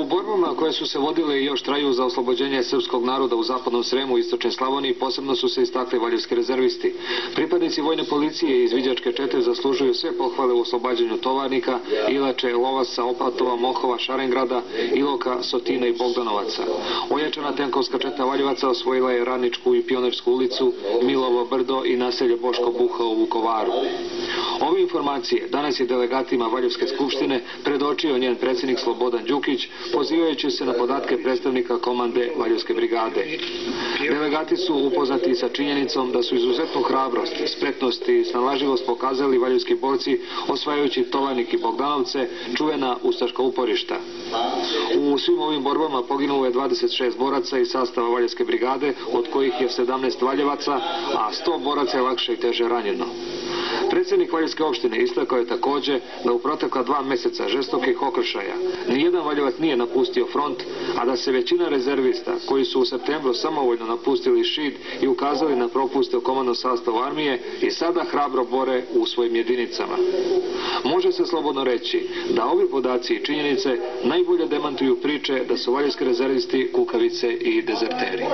U borbama koje su se vodile i još traju za oslobođenje srpskog naroda u zapadnom Sremu i istočnoj Slavoniji posebno su se istakli valjevski rezervisti. Pripadnici vojne policije i izviđačke čete zaslužuju sve pohvale u oslobađanju Tovarnika, Ilače, Lovaca, Opatova, Mohova, Šarengrada, Iloka, Sotina i Bogdanovaca. Ojačana tenkovska četa Valjevaca osvojila je Radničku i Pionersku ulicu, Milovo brdo i naselje Boško Buha u Vukovaru. Ove informacije danas je delegatima Valjevske skupštine predočio njen predsjednik Slobodan Đukić, pozivajući se na podatke predstavnika komande Valjevske brigade. Delegati su upoznati sa činjenicom da su izuzetnu hrabrost, spretnost i snalažljivost pokazali valjevski borci osvajajući Tovarnik i Bogdanovce, čuvena ustaška uporišta. U svim ovim borbama poginulo je 26 boraca iz sastava Valjevske brigade, od kojih je 17 Valjevaca, a 100 boraca je lakše i teže ranjeno. Predsjednik Valjevske opštine istakao je također da u protekla 2 mjeseca žestokih okršaja nijedan Valjevac nije napustio front, a da se većina rezervista koji su u septembru samovoljno napustili Šid i ukazali na propuste u komandnom sastavu armije i sada hrabro bore u svojim jedinicama. Može se slobodno reći da ovi podaci i činjenice najbolje demantuju priče da su valjevski rezervisti kukavice i dezerteri.